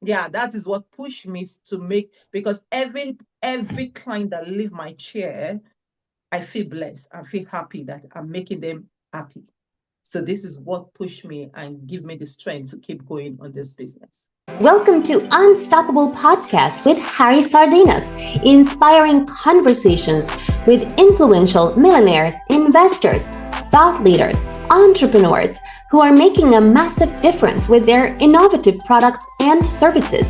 yeah, that is what pushed me to make, because every client that leave my chair, I feel blessed. I feel happy that I'm making them happy. So this is what pushed me and give me the strength to keep going on this business. Welcome to Unstoppable Podcast with Harry Sardinas, inspiring conversations with influential millionaires, investors, thought leaders, entrepreneurs who are making a massive difference with their innovative products and services,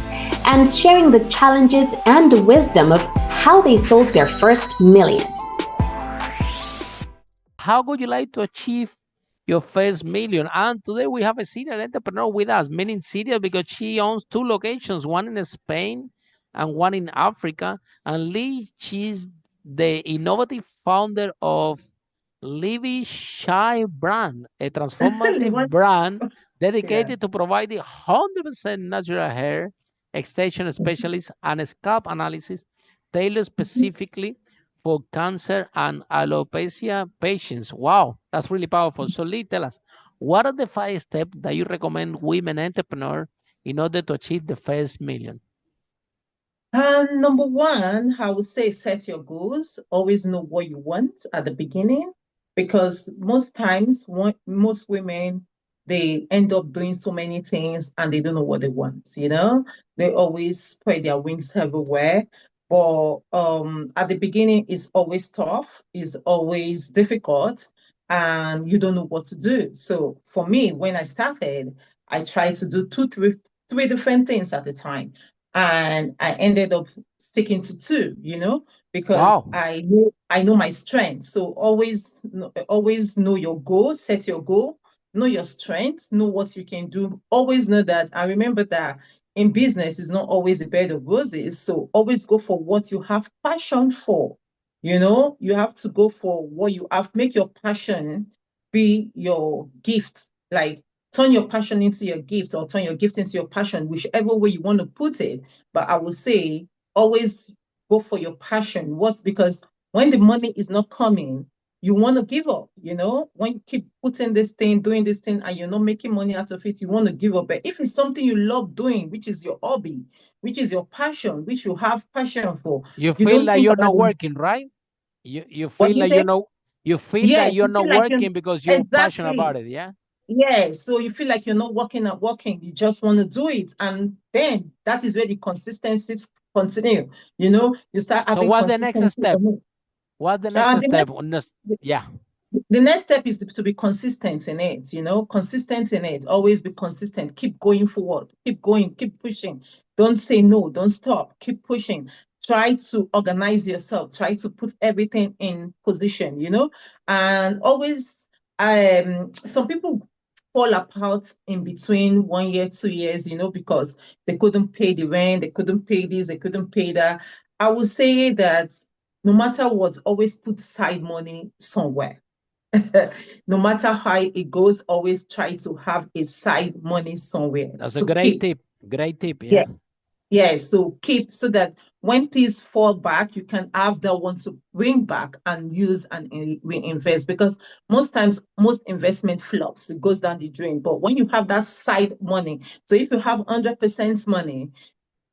and sharing the challenges and wisdom of how they sold their first million. How would you like to achieve your first million? And today we have a serial entrepreneur with us, meaning serial because she owns two locations, one in Spain and one in Africa. And Lee, she's the innovative founder of Leevenchybrand, a transformative brand Yeah. dedicated to providing 100% natural hair extension specialists and scalp analysis tailored specifically for cancer and alopecia patients. Wow, that's really powerful. So Lee, tell us, what are the 5 steps that you recommend women entrepreneurs in order to achieve the first million? Number one, I would say set your goals. Always know what you want at the beginning, because most times, most women, they end up doing so many things and they don't know what they want. They always spread their wings everywhere. But at the beginning, it's always tough. It's always difficult, and you don't know what to do. So for me, when I started, I tried to do three different things at a time, and I ended up sticking to two, because Wow. I know my strength. So always know your goal, set your goal, know your strengths, know what you can do. Always know that. I remember that in business is not always a bed of roses. So always go for what you have passion for. You have to go for what you have, make your passion be your gift. Like, turn your passion into your gift, or turn your gift into your passion, whichever way you want to put it. But I would say always go for your passion. Because when the money is not coming, you want to give up. When you keep putting this thing, doing this thing, and you're not making money out of it, you want to give up. But if it's something you love doing, which is your hobby, which is your passion, which you have passion for, You you feel don't like think you're about not it. working, right? You What feel do you like say? you feel that Yes, you're you not feel like you're working because you're passionate about exactly. it, yeah? Yes, so you feel like you're not working at working, you just want to do it. And then that is where the consistency continue. You start So having what's the next consistency step? on it. What's the next Uh, the step? next Yeah. the next step is to be consistent in it, consistent in it. Always be consistent. Keep going forward. Keep going. Keep pushing. Don't say no. Don't stop. Keep pushing. Try to organize yourself. Try to put everything in position, and always, some people fall apart in between 1 year, 2 years, because they couldn't pay the rent, they couldn't pay this, they couldn't pay that. I would say that no matter what, always put side money somewhere. No matter how it goes, always try to have a side money somewhere That's a to great keep. tip. Great tip, yeah. Yes. Yes. So keep, so that when things fall back, you can have that one to bring back and use and reinvest. Because most times, most investment flops, it goes down the drain. But when you have that side money, so if you have 100% money,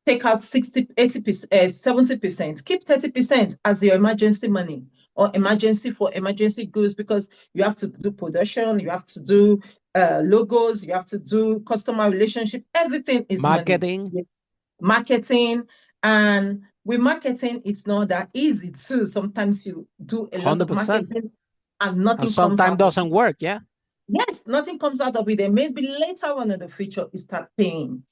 take out 60, 80%, 70%, keep 30% as your emergency money, or emergency for emergency goods, because you have to do production, you have to do logos, you have to do customer relationship. Everything is money. Marketing, Marketing. And with marketing, it's not that easy too. Sometimes you do a lot of 100%. marketing and And nothing comes sometimes out of doesn't it. work, yeah? Yes, nothing comes out of it. And maybe later on in the future, you start paying.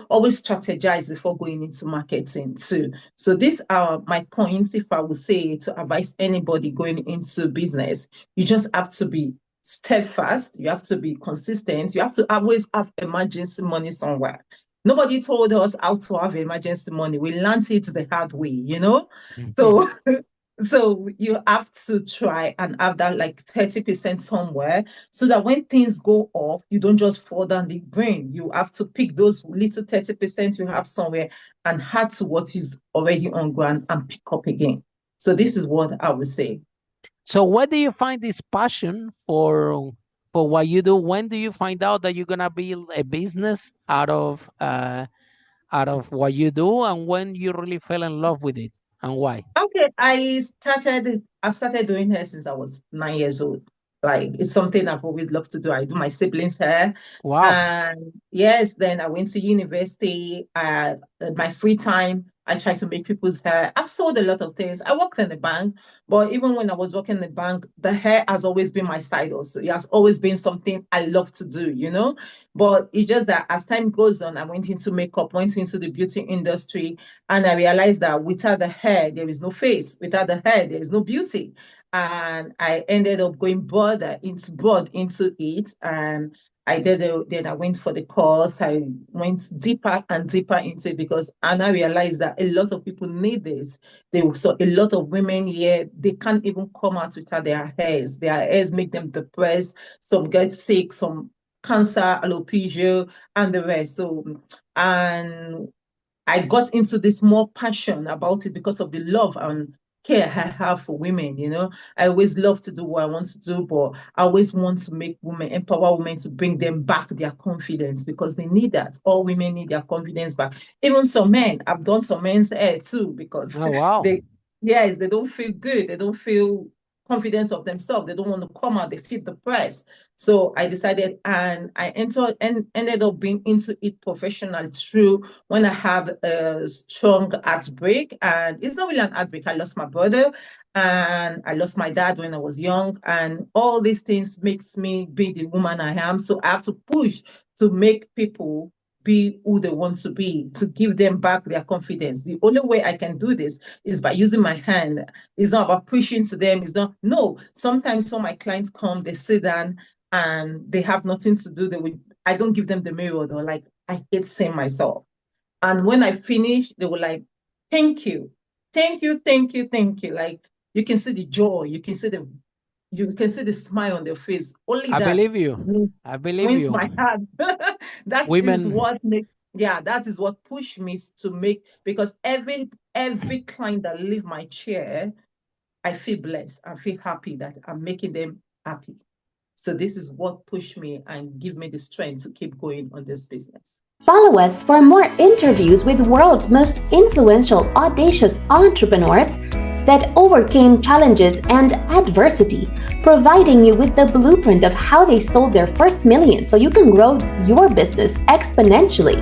Always strategize before going into marketing too. So these are my points. If I would say to advise anybody going into business, you just have to be steadfast. You have to be consistent. You have to always have emergency money somewhere. Nobody told us how to have emergency money. We learned it the hard way. So so you have to try and have that like 30% somewhere, so that when things go off, you don't just fall down the drain. You have to pick those little 30% you have somewhere and add to what is already on ground and pick up again. So this is what I would say. So where do you find this passion for what you do? When do you find out that you're gonna build a business out of what you do, and when you really fell in love with it, and why? Okay, I started doing hair since I was 9 years old. Like it's something I've always loved to do. I do my siblings' hair. Wow. And yes, then I went to university. My free time, I try to make people's hair. I've sold a lot of things. I worked in the bank, but even when I was working in the bank, the hair has always been my side also. It has always been something I love to do, you know? But it's just that as time goes on, I went into makeup, went into the beauty industry, and I realized that without the hair, there is no face. Without the hair, there is no beauty. And I ended up going broad into it. And then I went for the course. I went deeper and deeper into it because and I realized that a lot of people need this. So a lot of women here, they can't even come out without their hairs. Their hairs make them depressed. Some get sick, some cancer, alopecia, and the rest. So and I got into this more passion about it because of the love and care I have for women. I always love to do what I want to do, but I always want to make women, empower women to bring them back their confidence because they need that. All women need their confidence back. Even some men, I've done some men's hair too because Oh, wow. yes, they don't feel good. They don't feel confidence of themselves. They don't want to come out. They feel depressed. So I decided and I entered and ended up being into it professional through when I have a strong heartbreak. And it's not really an heartbreak. I lost my brother and I lost my dad when I was young. And all these things makes me be the woman I am. So I have to push to make people be who they want to be, to give them back their confidence. The only way I can do this is by using my hand. It's not about pushing to them. It's not, no. Sometimes when my clients come, they sit down and they have nothing to do. I don't give them the mirror. They're like, I hate seeing myself. And when I finish, they were like, thank you. Thank you, thank you, thank you. Like you can see the joy, you can see the smile on their face. Only I that believe you. I believe wins you. my heart. That is Women, what makes yeah, that is what pushed me to make because every client that leave my chair, I feel blessed. I feel happy that I'm making them happy. So this is what pushed me and give me the strength to keep going on this business. Follow us for more interviews with world's most influential, audacious entrepreneurs that overcame challenges and adversity, providing you with the blueprint of how they sold their first million so you can grow your business exponentially.